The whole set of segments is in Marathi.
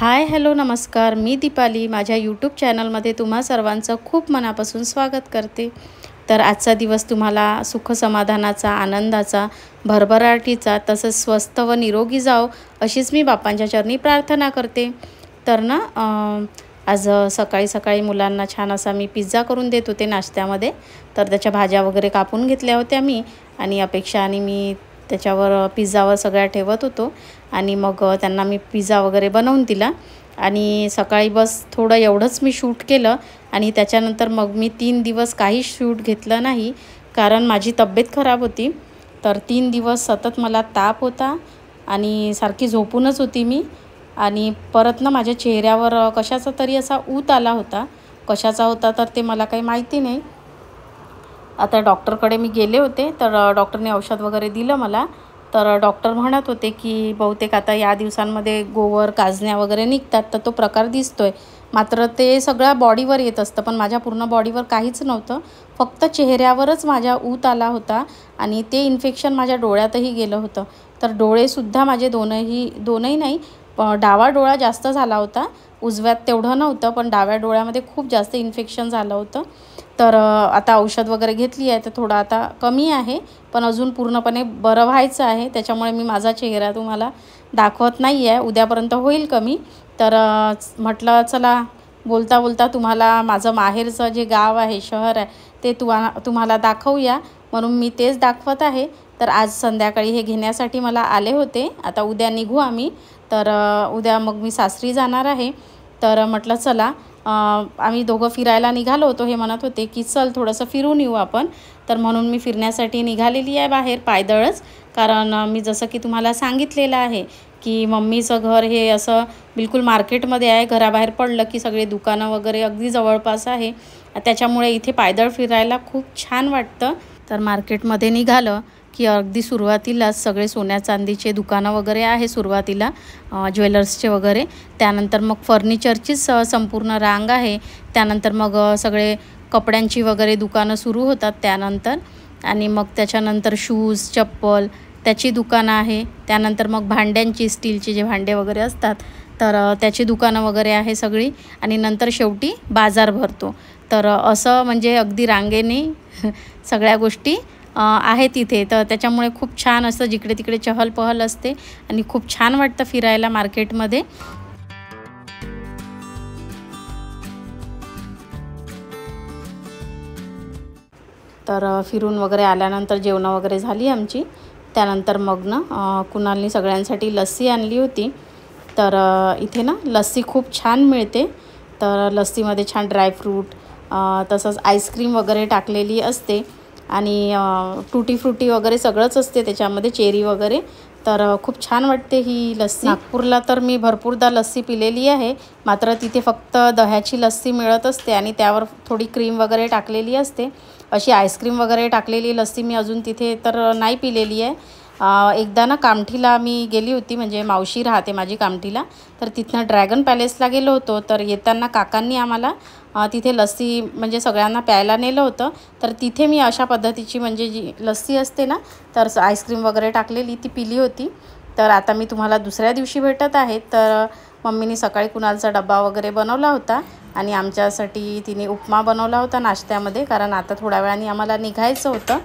हाय हॅलो नमस्कार, मी दीपाली माझ्या यूट्यूब चॅनलमध्ये तुम्हा सर्वांचं खूप मनापासून स्वागत करते। तर आजचा दिवस तुम्हाला सुख समाधानाचा, आनंदाचा, भरभराटीचा तसंच स्वस्थ व निरोगी जाओ अशीच मी बाप्पांच्या चरणी प्रार्थना करते। तर ना आज सकाळी सकाळी मुलांना छान असा मी पिझ्झा करून देत होते नाश्त्यामध्ये। तर त्याच्या भाज्या वगैरे कापून घेतल्या होत्या मी आणि अपेक्षा आणि मी त्याच्यावर पिझ्झावर सगळ्या ठेवत होतो आणि मग त्यांना मी पिझ्झा वगैरे बनवून दिला आणि सकाळी बस थोडं एवढंच मी शूट केलं आणि त्याच्यानंतर मग मी 3 दिवस काही शूट घेतलं नाही कारण माझी तब्येत खराब होती। तर 3 दिवस सतत मला ताप होता आणि सारखी झोपूनच होती मी आणि परत ना माझ्या चेहऱ्यावर कशाचा तरी असा ऊत आला होता। कशाचा होता तर ते मला काही माहिती नाही। आता डॉक्टरकडे मी गेले होते तर डॉक्टरने औषध वगैरे दिलं मला। तर डॉक्टर म्हणत होते की बहुतेक आता या दिवसांमध्ये गोवर काजण्या वगैरे निघतात तर तो प्रकार दिसतोय, मात्र ते सगळ्या बॉडीवर येत असतं पण माझ्या पूर्ण बॉडीवर काहीच नव्हतं, फक्त चेहऱ्यावरच माझ्या ऊत आला होता आणि ते इन्फेक्शन माझ्या डोळ्यातही गेलं होतं। तर डोळेसुद्धा माझे दोनही नाही, डावा डोळा जास्त झाला होता, उजव्यात तेवढं नव्हतं पण डाव्या डोळ्यामध्ये खूप जास्त इन्फेक्शन झालं होतं। तर आता औषध वगैरे घेतली आहे तर थोडा आता कमी आहे पण अजून पूर्णपणे बरं व्हायचं आहे, त्याच्यामुळे मी माझा चेहरा तुम्हाला दाखवत नाही आहे, उद्यापर्यंत होईल कमी। तर म्हटलं चला बोलता बोलता तुम्हाला माझं माहेरचं जे गाव आहे, शहर आहे ते तुम्हाला दाखवूया म्हणून मी तेच दाखवत आहे। तर आज संध्याकाळी हे घेण्यासाठी मला आले होते, आता उद्या निघू आम्ही। तर उद्या मग मी सासरी जाणार आहे। तर म्हटलं चला आम्ही दोघं फिरायला निघालो होतो, हे म्हणत होते की चल थोडंसं फिरून येऊ आपण। तर म्हणून मी फिरण्यासाठी निघालेली आहे बाहेर पायदळच, कारण मी जसं की तुम्हाला सांगितलेलं आहे की मम्मीचं घर हे असं बिलकुल मार्केटमध्ये आहे, घराबाहेर पडलं की सगळे दुकानं वगैरे अगदी जवळपास आहे, त्याच्यामुळे इथे पायदळ फिरायला खूप छान वाटतं। तर मार्केटमध्ये निघालं की अगदी सुरुवातीलाच सगळे सोन्या चांदीचे दुकानं वगैरे आहे सुरुवातीला, ज्वेलर्सचे वगैरे, त्यानंतर मग फर्निचरचीच संपूर्ण रांग आहे, त्यानंतर मग सगळे कपड्यांची वगैरे दुकानं सुरू होतात त्यानंतर, आणि मग त्याच्यानंतर शूज चप्पल त्याची दुकानं आहे, त्यानंतर मग भांड्यांची स्टीलचे जे भांडे वगैरे असतात तर त्याची दुकानं वगैरे आहे सगळी, आणि नंतर शेवटी बाजार भरतो। तर असं म्हणजे अगदी रांगेने सगळ्या गोष्टी आहे तिथे, तर त्याच्यामुळे खूप छान असं जिकडे तिकडे चहलपहल असते आणि खूप छान वाटतं फिरायला मार्केटमध्ये। तर फिरून वगैरे आल्यानंतर जेवण वगैरे झाली आमची, त्यानंतर मग ना कुणालनी सगळ्यांसाठी लस्सी आणली होती। तर इथे ना लस्सी खूप छान मिळते, तर लस्सीमध्ये छान ड्रायफ्रूट तसंच आईस्क्रीम वगैरे टाकलेली असते आणि टूटी फ्रूटी वगैरे सगळंच असते त्याच्यामध्ये, चेरी वगैरे। तर खूप छान वाटते ही लस्सी। नागपूरला तर मी भरपूरदा लस्सी पिलेली आहे, मात्र तिथे फक्त दह्याची लस्सी मिळत असते आणि त्यावर थोडी क्रीम वगैरे टाकलेली असते, अशी आईस्क्रीम वगैरे टाकलेली लस्सी मी अजून तिथे तर नाही पिलेली आहे। एकदा ना कामठीला मी गेली होती, म्हणजे मावशी राहते माझी कामठीला, तर तिथनं ड्रॅगन पॅलेसला गेलो होतो। तर येताना काकांनी आम्हाला तिथे लस्सी म्हणजे सगळ्यांना प्यायला नेलं होतं, तर तिथे मी अशा पद्धतीची म्हणजे जी लस्सी असते ना तर आईस्क्रीम वगैरे टाकलेली ती पिली होती। तर आता मी तुम्हाला दुसऱ्या दिवशी भेटत आहे। तर मम्मीने सकाळी कुणालचा डब्बा वगैरे बनवला होता आणि आमच्यासाठी तिने उपमा बनवला होता नाश्त्यामध्ये, कारण आता थोड्या वेळाने आम्हाला निघायचं होतं।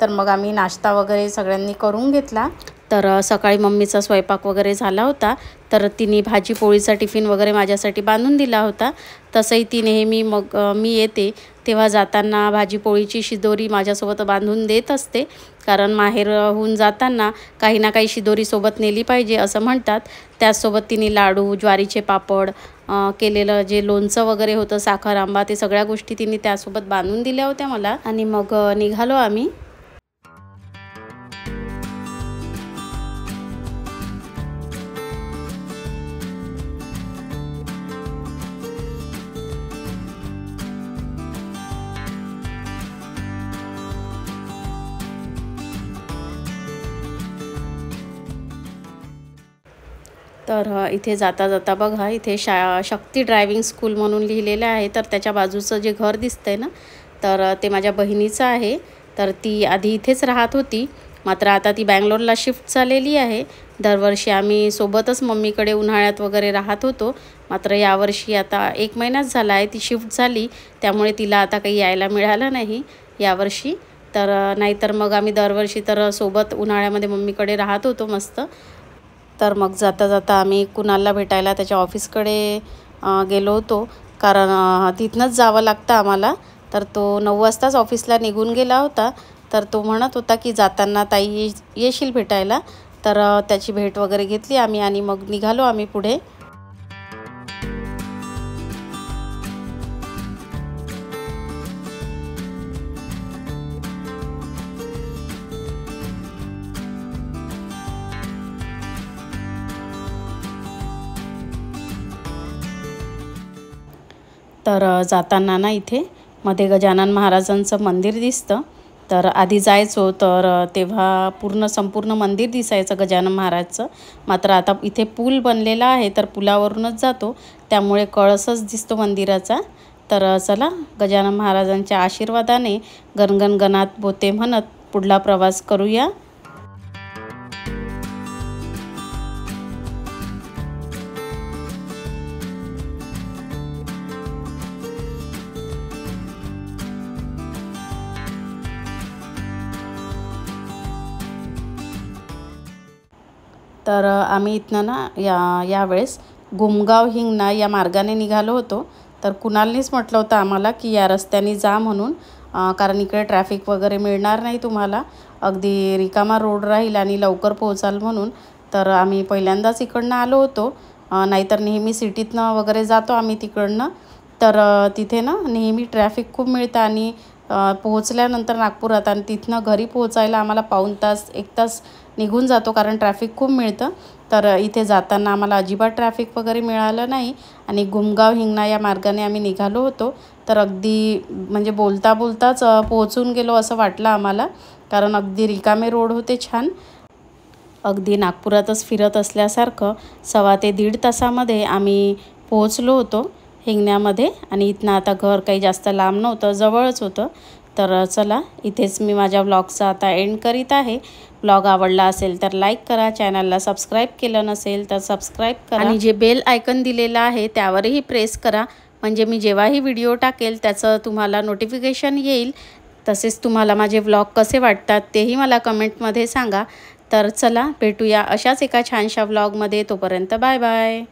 तर मग आम्ही नाश्ता वगैरे सगळ्यांनी करून घेतला। तर सकाळी मम्मीचा स्वयंपाक वगैरे झाला होता, तर तिने भाजी पोळीचा टिफिन वगैरे माझ्यासाठी बांधून दिला होता। तसंही ती नेहमी मग मी येते तेव्हा जाताना भाजी पोळीची शिदोरी माझ्यासोबत बांधून देत असते, कारण माहेरहून जाताना काही ना काही शिदोरी सोबत नेली पाहिजे असं म्हणतात। त्याचसोबत तिने लाडू, ज्वारीचे पापड, केलेलं जे लोणचं वगैरे होतं, साखर आंबा, ते सगळ्या गोष्टी तिने त्यासोबत बांधून दिल्या होत्या मला, आणि मग निघालो आम्ही। तर इथे जाता जाता बघा, इथे शक्ती ड्रायव्हिंग स्कूल म्हणून लिहिलेलं आहे, तर त्याच्या बाजूचं जे घर दिसतंय ना तर ते माझ्या बहिणीचं आहे। तर ती आधी इथेच राहत होती, मात्र आता ती बँगलोरला शिफ्ट झालेली आहे। दरवर्षी आम्ही सोबतच मम्मीकडे उन्हाळ्यात वगैरे राहत होतो, मात्र यावर्षी आता 1 महिनाच झाला आहे ती शिफ्ट झाली, त्यामुळे तिला आता काही यायला मिळालं नाही यावर्षी। तर नाहीतर मग आम्ही दरवर्षी तर सोबत उन्हाळ्यामध्ये मम्मीकडे राहत होतो मस्त। तर मग जाता जाता आम्ही कुणालला भेटायला त्याच्या ऑफिसकडे गेलो होतो, कारण तिथनंच जावं लागतं आम्हाला। तर तो 9 वाजताच ऑफिसला निघून गेला होता। तर तो म्हणत होता की जाताना ताई येशील भेटायला, तर त्याची भेट वगैरे घेतली आम्ही आणि मग निघालो आम्ही पुढे। तर जाताना ना इथे मध्ये गजानन महाराजांचं मंदिर दिसतं। तर आधी जायचो तर तेव्हा संपूर्ण मंदिर दिसायचं गजानन महाराजचं, मात्र आता इथे पूल बनलेला आहे तर पुलावरूनच जातो, त्यामुळे कळसच दिसतो मंदिराचा। तर चला गजानन महाराजांच्या आशीर्वादाने गणगण गणात बोते म्हणत पुढला प्रवास करूया। तर आम्ही इथनं ना यावेळेस गुमगाव हिंगणा या मार्गाने निघालो होतो। तर कुणालनीच म्हटलं होतं आम्हाला की या रस्त्याने जा म्हणून, कारण इकडे ट्रॅफिक वगैरे मिळणार नाही तुम्हाला, अगदी रिकामा रोड राहील आणि लवकर पोहोचाल म्हणून। तर आम्ही पहिल्यांदाच इकडनं आलो होतो, नाहीतर नेहमी सिटीतनं वगैरे जातो आम्ही तिकडनं। तर तिथे ना नेहमी ट्रॅफिक खूप मिळतं आणि पोहोचल्यानंतर नागपुरात आणि तिथनं घरी पोहोचायला आम्हाला पाऊण तास 1 तास निघून जातो, कारण ट्रॅफिक खूप मिळतं। तर इथे जाताना आम्हाला अजिबात ट्रॅफिक वगैरे मिळालं नाही आणि गुमगाव हिंगणा या मार्गाने आम्ही निघालो होतो। तर अगदी म्हणजे बोलता बोलताच पोहोचून गेलो असं वाटलं आम्हाला, कारण अगदी रिकामे रोड होते छान, अगदी नागपुरातच फिरत असल्यासारखं। 1.25 ते 1.5 तासामध्ये आम्ही पोहोचलो होतो हिंगण्यामध्ये आणि इथनं आता घर काही जास्त लांब नव्हतं, जवळच होतं। तर चला इथेच मी माझ्या व्लॉगचा आता एंड करीत आहे। व्लॉग आवडला असेल तर लाईक करा, चॅनलला सबस्क्राईब केलं नसेल तर सबस्क्राईब करा आणि जे बेल आयकन दिलेलं आहे त्यावरही प्रेस करा, म्हणजे मी जेव्हाही व्हिडिओ टाकेल त्याचं तुम्हाला नोटिफिकेशन येईल। तसेच तुम्हाला माझे व्लॉग कसे वाटतात तेही मला कमेंटमध्ये सांगा। तर चला भेटूया अशाच एका छानशा व्लॉगमध्ये, तोपर्यंत बाय बाय।